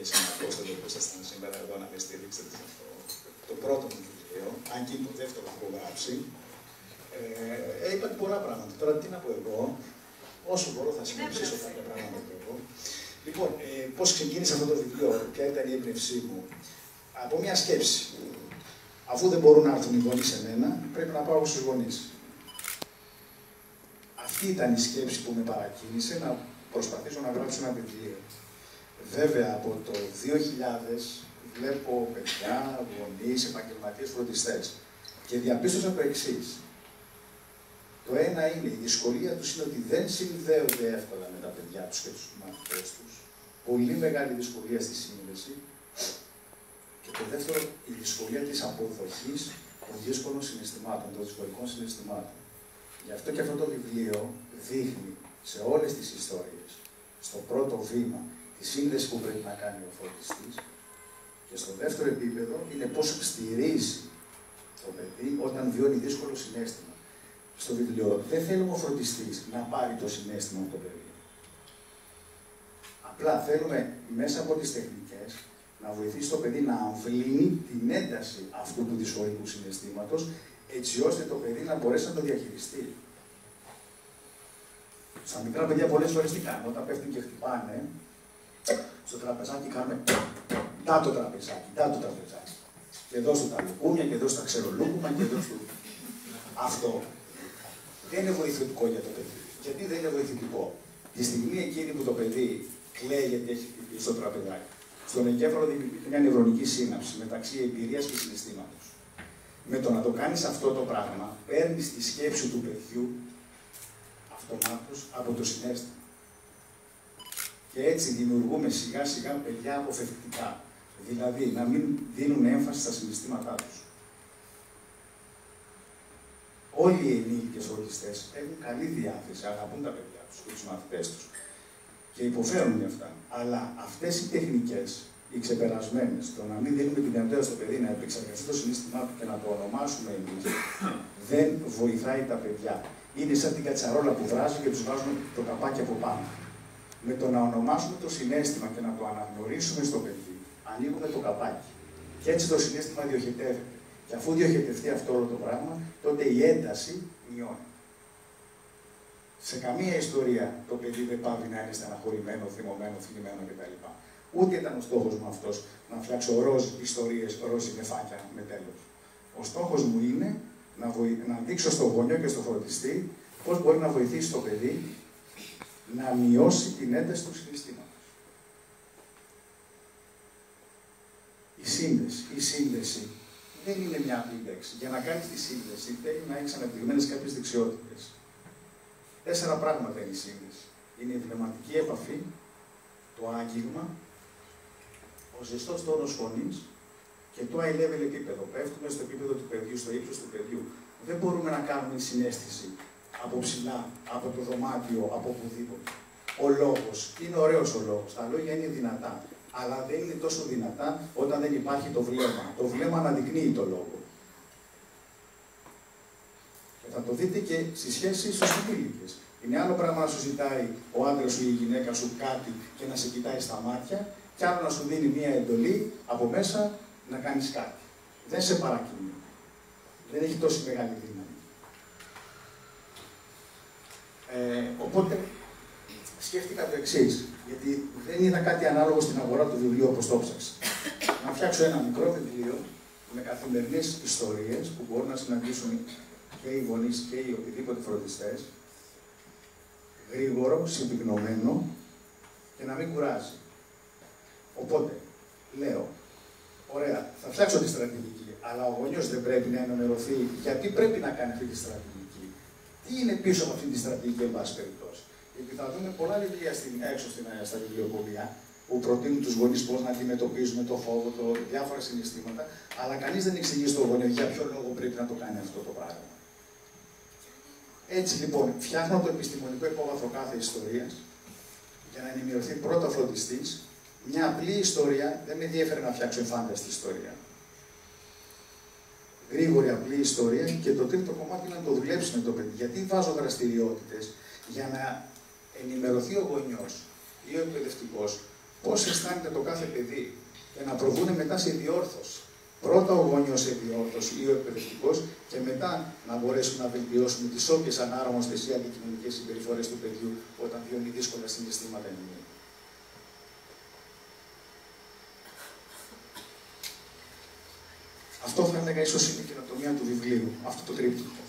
σχέση με αυτό που ήσασταν σήμερα εδώ να με στηρίξετε σε αυτό. Το πρώτο μου βιβλίο, αν και είναι το δεύτερο που έχω γράψει, είπατε πολλά πράγματα. Τώρα τι να πω εγώ, όσο μπορώ θα συνοψίσω κάποια πράγματα και εγώ. Λοιπόν, πώς ξεκίνησε αυτό το βιβλίο, ποια ήταν η έμπνευσή μου. Από μια σκέψη. Αφού δεν μπορούν να έρθουν οι γονείς σε μένα, πρέπει να πάω στους γονείς. Αυτή ήταν η σκέψη που με παρακίνησε να προσπαθήσω να γράψω ένα βιβλίο. Βέβαια, από το 2000 βλέπω παιδιά, γονείς, επαγγελματίες, φροντιστές και διαπίστωσα το εξής. Το ένα είναι, η δυσκολία τους είναι ότι δεν συνδέονται εύκολα με τα παιδιά τους και τους μαθητές τους. Πολύ μεγάλη δυσκολία στη σύνδεση. Και το δεύτερο, η δυσκολία της αποδοχής των δύσκολων συναισθημάτων, των δυσκολικών συναισθημάτων. Γι' αυτό και αυτό το βιβλίο δείχνει σε όλες τις ιστορίες, στο πρώτο βήμα, τη σύνδεση που πρέπει να κάνει ο φροντιστής και στο δεύτερο επίπεδο είναι πώς στηρίζει το παιδί όταν βιώνει δύσκολο συναίσθημα. Στο βιβλίο δεν θέλουμε ο φροντιστής να πάρει το συναίσθημα από το παιδί. Απλά θέλουμε μέσα από τις τεχνικές να βοηθήσει το παιδί να αμβλύνει την ένταση αυτού του δυσφορικού συναισθήματος, έτσι ώστε το παιδί να μπορέσει να το διαχειριστεί. Στα μικρά παιδιά πολλές φορές τι κάνουμε, όταν πέφτουν και χτυπάνε, στο τραπεζάκι κάνουμε «Ντά το τραπεζάκι, ντά το τραπεζάκι». Και εδώ στο τα λουκούμια, και εδώ στα ξερολούκουμα, και εδώ στο... Αυτό δεν είναι βοηθητικό για το παιδί. Γιατί δεν είναι βοηθητικό? Τη στιγμή εκείνη που το παιδί κλαίει γιατί έχει χτυπήσει στο τραπεζάκι, στον εγκέφαλο δημιουργείται μια νευρονική σύναψη μεταξύ εμπειρίας και συναισθήματος. Με το να το κάνεις αυτό το πράγμα, παίρνεις τη σκέψη του παιδιού αυτομάτως από το συναίσθημα. Και έτσι δημιουργούμε σιγά σιγά παιδιά αποφευκτικά. Δηλαδή να μην δίνουν έμφαση στα συναισθήματά τους. Όλοι οι ενήλικες φροντιστές έχουν καλή διάθεση, αγαπούν τα παιδιά τους και τους μαθητές τους και υποφέρουν γι' αυτά. Αλλά αυτές οι τεχνικές, οι ξεπερασμένες, το να μην δίνουμε την δυνατότητα στο παιδί να επεξεργαστεί το συναίσθημά του και να το ονομάσουμε εμείς, δεν βοηθάει τα παιδιά. Είναι σαν την κατσαρόλα που βράζει και τους βάζουμε το καπάκι από πάνω. Με το να ονομάσουμε το συναίσθημα και να το αναγνωρίσουμε στο παιδί, ανοίγουμε το καπάκι. Και έτσι το συναίσθημα διοχετεύεται. Και αφού διοχετευτεί αυτό όλο το πράγμα, τότε η ένταση μειώνει. Σε καμία ιστορία το παιδί δεν πάβει να είναι στεναχωρημένο, θυμωμένο, θλιμμένο κτλ. Ούτε ήταν ο στόχος μου αυτός να φτιάξω ροζ ιστορίες, ροζ νεφάκια με τέλος. Ο στόχος μου είναι να δείξω στο γονιό και στο φροντιστή πώς μπορεί να βοηθήσει το παιδί να μειώσει την ένταση του συναισθήματος. Η σύνδεση δεν είναι μια απλή λέξη. Για να κάνεις τη σύνδεση θέλει να έχεις αναπτυγμένες κάποιες δεξιότητες. 4 πράγματα είναι η σύνδεση. Είναι η πνευματική επαφή, το άγγιγμα, ο ζεστός τόνος φωνής και το high level επίπεδο. Πέφτουμε στο επίπεδο του παιδιού, στο ύψος του παιδιού. Δεν μπορούμε να κάνουμε συναίσθηση από ψηλά, από το δωμάτιο, από οπουδήποτε. Ο λόγος είναι ωραίος ο λόγος. Τα λόγια είναι δυνατά. Αλλά δεν είναι τόσο δυνατά όταν δεν υπάρχει το βλέμμα. Το βλέμμα αναδεικνύει το λόγο. Και θα το δείτε και στη σχέση στους ενήλικες. Είναι άλλο πράγμα να σου ζητάει ο άντρας σου ή η γυναίκα σου κάτι και να σε κοιτάει στα μάτια, και άλλο να σου δίνει μία εντολή από μέσα να κάνεις κάτι. Δεν σε παρακινεί. Δεν έχει τόση μεγάλη δύναμη. Οπότε σκέφτηκα το εξής, γιατί δεν είδα κάτι ανάλογο στην αγορά του βιβλίου όπως το ψάξα. Να φτιάξω ένα μικρό βιβλίο με καθημερινές ιστορίες που μπορούν να συναντήσουν και οι γονείς και οι οποιοδήποτε φροντιστές, γρήγορο, συμπυκνωμένο και να μην κουράζει. Οπότε, λέω, ωραία, θα φτιάξω τη στρατηγική, αλλά ο γονιός δεν πρέπει να ενημερωθεί γιατί πρέπει να κάνει αυτή τη στρατηγική. Τι είναι πίσω από αυτή τη στρατηγική, εν πάση περιπτώσει? Γιατί θα δούμε πολλά βιβλία έξω στα βιβλιοπωλεία που προτείνουν τους γονείς πώς να αντιμετωπίζουμε το φόβο, διάφορα συναισθήματα, αλλά κανείς δεν εξηγεί στον γονιό για ποιο λόγο πρέπει να το κάνει αυτό το πράγμα. Έτσι λοιπόν, φτιάχνω το επιστημονικό υπόβαθρο κάθε ιστορίας για να ενημερωθεί πρώτα ο φροντιστής. Μια απλή ιστορία δεν με ενδιαφέρει να φτιάξω εφάνταστη ιστορία. Γρήγορη, απλή ιστορία, και το τρίτο κομμάτι είναι να το δουλέψει με το παιδί. Γιατί βάζω δραστηριότητες? Για να ενημερωθεί ο γονιός ή ο εκπαιδευτικός πώς αισθάνεται το κάθε παιδί και να προβούν μετά σε διόρθωση. Πρώτα ο γονιός σε διόρθωση ή ο εκπαιδευτικός και μετά να μπορέσουν να βελτιώσουν τις όποιες ανάρμοστες ή αντικοινωνικές συμπεριφορές του παιδιού όταν βιώνει δύσκολα συναισθήματα ενημέρωση. Αυτό θα έλεγα ίσως είναι η καινοτομία του βιβλίου, αυτό το τρίπτυχο.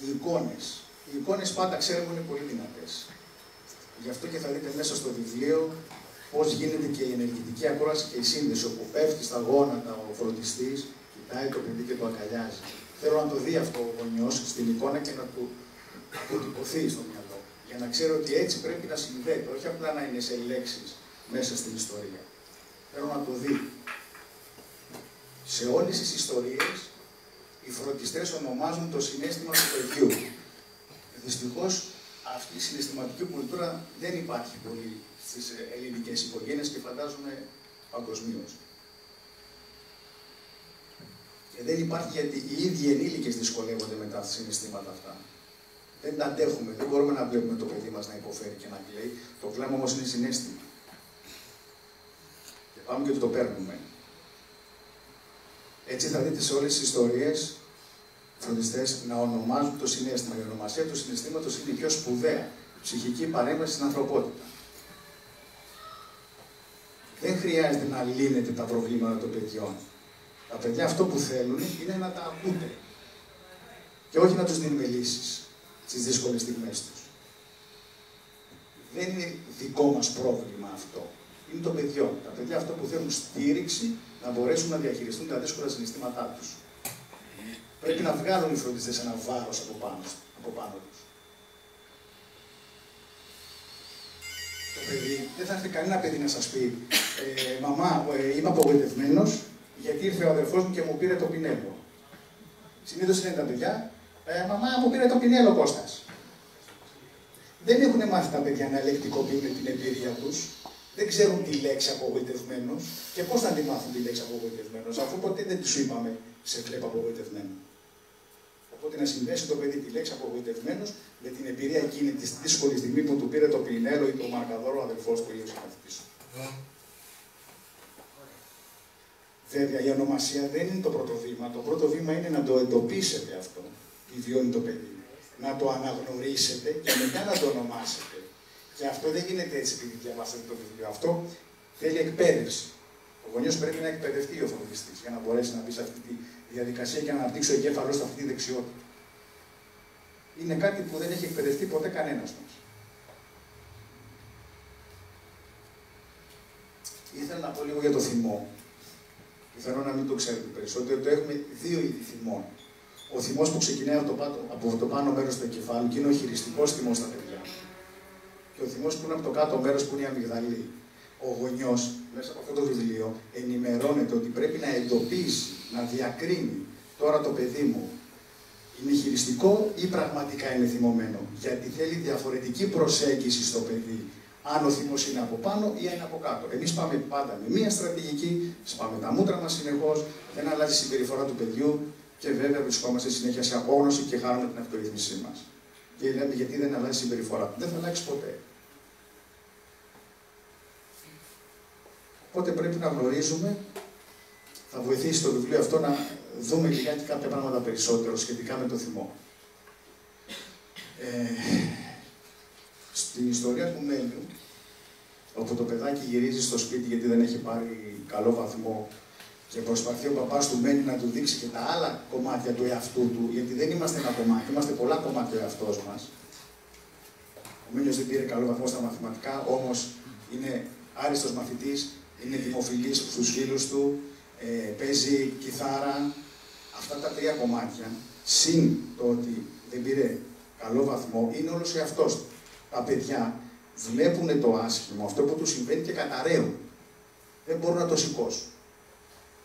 Οι εικόνες. Οι εικόνες πάντα ξέρουμε είναι πολύ δυνατές. Γι' αυτό και θα δείτε μέσα στο βιβλίο πώς γίνεται και η ενεργητική ακρόαση και η σύνδεση, όπου πέφτει στα γόνατα ο φροντιστής, κοιτάει το παιδί και το αγκαλιάζει. Θέλω να το δει αυτό ο γονιός στην εικόνα και να του αποτυπωθεί στο μυαλό. Για να ξέρει ότι έτσι πρέπει να συνδέεται, όχι απλά να είναι σε λέξεις μέσα στην ιστορία. Θέλω να το δει. Σε όλες τις ιστορίες, οι φροντιστές ονομάζουν το συναίσθημα του παιδιού. Δυστυχώς, αυτή η συναισθηματική κουλτούρα δεν υπάρχει πολύ στις ελληνικές οικογένειες και φαντάζομαι παγκοσμίως. Και δεν υπάρχει γιατί οι ίδιοι ενήλικες δυσκολεύονται με τα συναισθήματα αυτά. Δεν τα αντέχουμε, δεν μπορούμε να βλέπουμε το παιδί μας να υποφέρει και να κλαίει. Το κλάμα όμως είναι συναίσθημα. Και πάμε και το παίρνουμε. Έτσι θα δείτε σε όλες τις ιστορίες φροντιστές να ονομάζουν το συναίσθημα. Η ονομασία του συναισθήματος είναι η πιο σπουδαία ψυχική παρέμβαση στην ανθρωπότητα. Δεν χρειάζεται να λύνετε τα προβλήματα των παιδιών. Τα παιδιά αυτό που θέλουν είναι να τα ακούτε. Και όχι να τους δίνουμε λύσεις στις δύσκολες στιγμές τους. Δεν είναι δικό μας πρόβλημα αυτό. Είναι το παιδιό. Τα παιδιά αυτό που θέλουν στήριξη να μπορέσουν να διαχειριστούν τα δύσκολα συναισθήματά τους. Πρέπει να βγάλουν οι φροντιστές ένα βάρος από πάνω τους. Το παιδί, δεν θα έρθει κανένα παιδί να σας πει «Μαμά, είμαι απογοητευμένος γιατί ήρθε ο αδερφός μου και μου πήρε το πινέλο». Συνήθως είναι τα παιδιά «Μαμά, μου πήρε το πινέλο ο Κώστας». Δεν έχουν μάθει τα παιδιά να ελεκτικοποιούν την εμπειρία τους. Δεν ξέρουν τη λέξη απογοητευμένος και πώς να τη μάθουν τη λέξη απογοητευμένος, αφού ποτέ δεν του είπαμε σε βλέπω απογοητευμένο. Οπότε να συνδέσει το παιδί τη λέξη απογοητευμένος με την εμπειρία εκείνη τη δύσκολη στιγμή που του πήρε το πινέλο ή το μαρκαδόρο ο αδελφός του ή ο συμμαθητής του. Βέβαια, η ονομασία δεν είναι το πρώτο βήμα. Το πρώτο βήμα είναι να το εντοπίσετε αυτό, τι βιώνει το παιδί. Να το αναγνωρίσετε και μετά να το ονομάσετε. Και αυτό δεν γίνεται έτσι επειδή διαβάσατε το βιβλίο. Αυτό θέλει εκπαίδευση. Ο γονιός πρέπει να εκπαιδευτεί ο φροντιστής για να μπορέσει να μπει σε αυτή τη διαδικασία και να αναπτύξει ο εγκέφαλος αυτή τη δεξιότητα. Είναι κάτι που δεν έχει εκπαιδευτεί ποτέ κανένας μας. Ήθελα να πω λίγο για το θυμό. Πιθανόν να μην το ξέρετε περισσότερο. Το έχουμε δύο είδη θυμών. Ο θυμός που ξεκινάει από το πάνω μέρος του εγκεφάλου και είναι ο χειριστικός θυμός στα παιδιά. Και ο θυμός που είναι από το κάτω μέρος που είναι η αμυγδαλή. Ο γονιός, μέσα από αυτό το βιβλίο, ενημερώνεται ότι πρέπει να εντοπίσει, να διακρίνει τώρα το παιδί μου είναι χειριστικό ή πραγματικά είναι θυμωμένο. Γιατί θέλει διαφορετική προσέγγιση στο παιδί. Αν ο θυμός είναι από πάνω ή είναι από κάτω. Εμείς πάμε πάντα με μία στρατηγική, σπάμε τα μούτρα μας συνεχώς, δεν αλλάζει η συμπεριφορά του παιδιού και βέβαια βρισκόμαστε συνέχεια σε απόγνωση και χάνουμε την αυτορύθμισή μας. Και λέμε γιατί δεν αλλάζει η συμπεριφορά του. Δεν θα αλλάξει ποτέ. Οπότε πρέπει να γνωρίζουμε, θα βοηθήσει το βιβλίο αυτό να δούμε λιγάκι κάποια πράγματα περισσότερο σχετικά με το θυμό. Στην ιστορία του Μένιου, όπου το παιδάκι γυρίζει στο σπίτι γιατί δεν έχει πάρει καλό βαθμό και προσπαθεί ο παπάς του Μένιου να του δείξει και τα άλλα κομμάτια του εαυτού του, γιατί δεν είμαστε ένα κομμάτι, είμαστε πολλά κομμάτια ο εαυτός μας. Ο Μένιος δεν πήρε καλό βαθμό στα μαθηματικά, όμως είναι άριστος μαθητής, είναι δημοφιλής στους φίλους του, παίζει κιθάρα. Αυτά τα τρία κομμάτια, συν το ότι δεν πήρε καλό βαθμό, είναι όλος ο εαυτός του. Τα παιδιά βλέπουν το άσχημο, αυτό που τους συμβαίνει και καταραίουν. Δεν μπορούν να το σηκώσουν.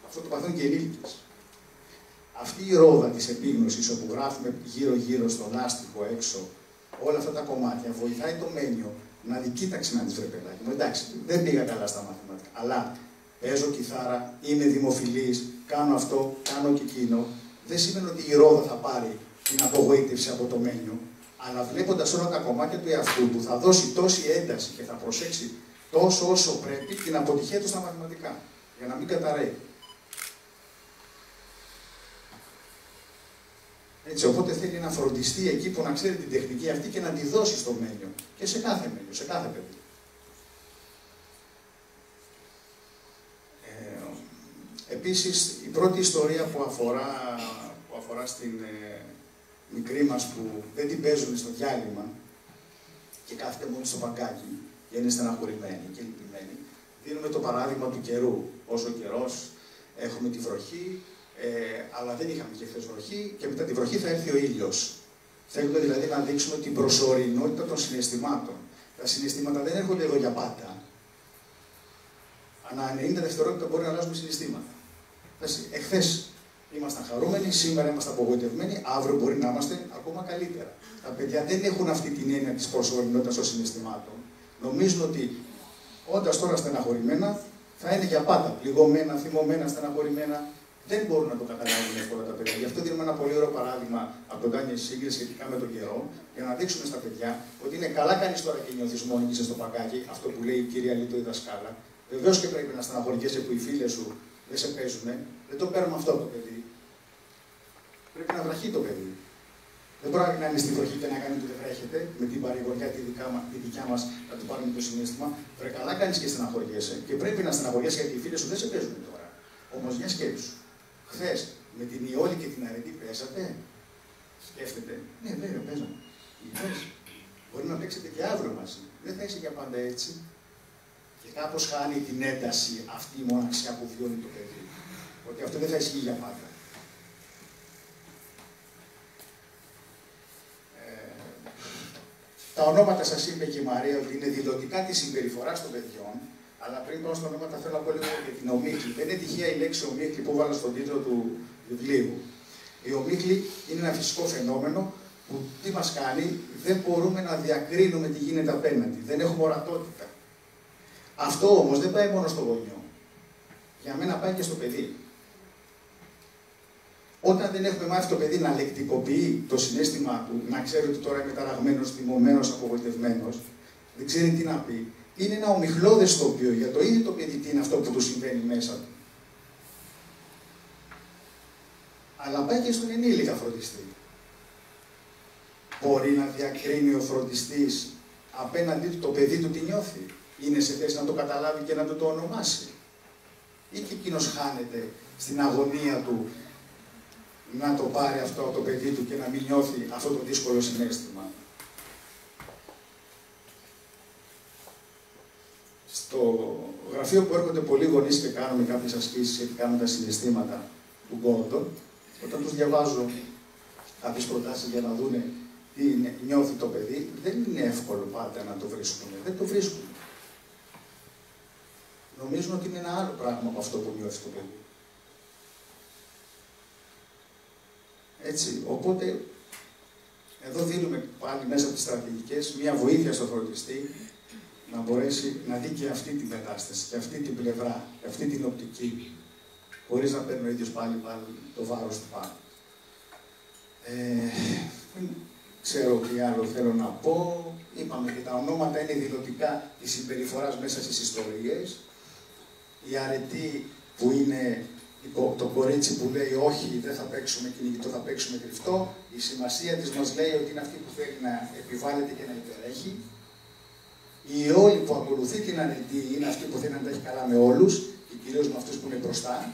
Αυτό το παθαίνουν και οι ενήλικες. Αυτή η ρόδα της επίγνωσης, όπου γράφουμε γύρω-γύρω στο λάστιχο έξω, όλα αυτά τα κομμάτια, βοηθάει το Μένιο να δει, κοίταξε να δεις βρε παιδάκι μου, εντάξει, δεν πήγα καλά στα μαθηματικά, αλλά παίζω κιθάρα, είμαι δημοφιλής, κάνω αυτό, κάνω και εκείνο. Δεν σημαίνει ότι η ρόδα θα πάρει την απογοήτευση από το Μένιο, Αλλά βλέποντας όλα τα κομμάτια του εαυτού του, θα δώσει τόση ένταση και θα προσέξει τόσο όσο πρέπει την αποτυχία του στα μαθηματικά, για να μην καταραίει. Έτσι, οπότε θέλει να φροντιστεί εκεί που να ξέρει την τεχνική αυτή και να τη δώσει στο μένιο. Και σε κάθε μένιο, σε κάθε παιδί. Επίσης, η πρώτη ιστορία που αφορά στην μικρή μας που δεν την παίζουν στο διάλειμμα και κάθεται μόνο στο παγκάκι και είναι στεναχωρημένη και λυπημένη, δίνουμε το παράδειγμα του καιρού. Όσο καιρός έχουμε τη βροχή, αλλά δεν είχαμε και χθες βροχή και μετά τη βροχή θα έρθει ο ήλιος. Θέλουμε δηλαδή να δείξουμε την προσωρινότητα των συναισθημάτων. Τα συναισθήματα δεν έρχονται εδώ για πάντα. Ανά 90 δευτερόλεπτα μπορεί να αλλάζουμε συναισθήματα. Εχθές ήμασταν χαρούμενοι, σήμερα είμαστε απογοητευμένοι, αύριο μπορεί να είμαστε ακόμα καλύτερα. Τα παιδιά δεν έχουν αυτή την έννοια της προσωρινότητας των συναισθημάτων. Νομίζουν ότι όντας τώρα στεναχωρημένα θα είναι για πάντα. Πληγωμένα, θυμωμένα, στεναχωρημένα. Δεν μπορούν να το καταλάβουν εύκολα τα παιδιά. Γι' αυτό δίνουμε ένα πολύ ωραίο παράδειγμα από τον Ντάνιελ Σίγκερ σχετικά με τον καιρό, για να δείξουμε στα παιδιά ότι είναι καλά κάνεις τώρα και νιώθεις μόνη και είσαι στο παγκάκι, αυτό που λέει η κυρία Λίτο η δασκάλα. Βεβαίως και πρέπει να στεναχωριέσαι που οι φίλες σου δεν σε παίζουνε. Δεν το παίρνουμε αυτό από το παιδί. Πρέπει να βραχεί το παιδί. Δεν μπορεί να είναι στη βροχή και να κάνει ότι δεν βρέχεται, με την παρηγοριά τη δικιά μας να του πάρουμε το συνέστημα. Πρέπει καλά κάνεις και στεναχωριέσαι. Και πρέπει να στεναχωριέσαι γιατί οι φίλες σου δεν σε παίζουν τώρα. Όμως μια σκέψου. Χθες με την Ιόλη και την Αρετή παίζατε. Σκέφτεται. Ναι, βέβαια, παίζαμε. Μπορεί να παίξετε και αύριο μαζί. Δεν θα είσαι για πάντα έτσι. Και κάπως χάνει την ένταση αυτή η μοναξιά που βιώνει το παιδί. Ότι αυτό δεν θα ισχύει για πάντα. Τα ονόματα σας είπε και η Μαρία ότι είναι δηλωτικά της συμπεριφοράς των παιδιών, αλλά πριν πάω στα ονόματα θέλω να πω λίγο για την ομίχλη. Δεν είναι τυχαία η λέξη ομίχλη που βάλα στον τίτλο του βιβλίου. Η ομίχλη είναι ένα φυσικό φαινόμενο που τι μας κάνει, δεν μπορούμε να διακρίνουμε τι γίνεται απέναντι. Δεν έχουμε ορατότητα. Αυτό όμως δεν πάει μόνο στο γονιό. Για μένα πάει και στο παιδί. Όταν δεν έχουμε μάθει το παιδί να λεκτικοποιεί το συναίσθημα του, να ξέρει ότι τώρα είναι ταραγμένος, θυμωμένος, απογοητευμένος, δεν ξέρει τι να πει, είναι ένα ομιχλώδες τοπίο για το ίδιο το παιδί τι είναι αυτό που του συμβαίνει μέσα του. Αλλά πάει και στον ενήλικα φροντιστή. Μπορεί να διακρίνει ο φροντιστής απέναντί του το παιδί του τι νιώθει. Είναι σε θέση να το καταλάβει και να το ονομάσει. Ή και εκείνος χάνεται στην αγωνία του να το πάρει αυτό το παιδί του και να μην νιώθει αυτό το δύσκολο συναίσθημα. Στο γραφείο που έρχονται πολλοί γονείς και κάνουμε κάποιες ασκήσεις σχετικά με τα συναισθήματα του Γκόρντον, όταν τους διαβάζω κάποιες προτάσεις για να δούνε τι νιώθει το παιδί, δεν είναι εύκολο πάντα να το βρίσκουν. Δεν το βρίσκουν. Νομίζουν ότι είναι ένα άλλο πράγμα από αυτό που νιώθει το παιδί. Έτσι, οπότε, εδώ δίνουμε πάλι μέσα από τις στρατηγικές μία βοήθεια στο φροντιστή να μπορέσει να δει και αυτή την κατάσταση, και αυτή την πλευρά, και αυτή την οπτική, χωρίς να παίρνει ο ίδιος πάλι το βάρος του πάνω. Δεν ξέρω τι άλλο θέλω να πω. Είπαμε και τα ονόματα είναι δηλωτικά της συμπεριφοράς μέσα στις ιστορίες. Η Αρετή που είναι το κορίτσι που λέει όχι, δεν θα παίξουμε κυνηγητό, θα παίξουμε κρυφτό. Η σημασία της μας λέει ότι είναι αυτή που θέλει να επιβάλλεται και να υπερέχει. Η Ιόλη που ακολουθεί την Αρετή είναι αυτή που θέλει να τα έχει καλά με όλους και κυρίως με αυτούς που είναι μπροστά.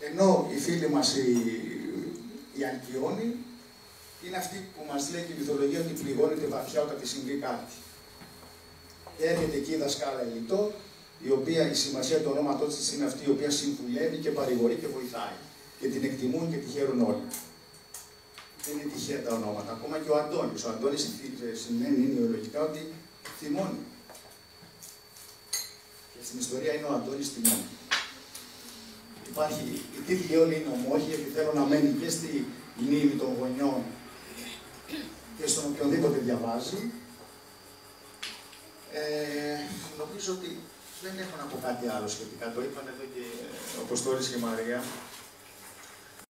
Ενώ η φίλη μας η Αλκιόνη είναι αυτή που μας λέει και η μυθολογία ότι πληγώνεται βαθιά όταν τη συμβεί κάτι. Και έρχεται εκεί η δασκάλα Ελιτό, η οποία η σημασία του ονόματός της είναι αυτή η οποία συμβουλεύει και παρηγορεί και βοηθάει. Και την εκτιμούν και τη χαίρουν όλοι. Δεν είναι τυχαία τα ονόματα. Ακόμα και ο Αντώνης. Ο Αντώνης σημαίνει νοηολογικά ότι θυμώνει. Και στην ιστορία είναι ο Αντώνης θυμώνει. Υπάρχει, οι τίτλοι όλοι είναι ομόχοι, γιατί θέλω να μένει και στη μνήμη των γονιών και στον οποιονδήποτε διαβάζει. Νομίζω ότι δεν έχω να πω κάτι άλλο σχετικά. Το είπαν εδώ και ο Αποστόλης και η Μαρία.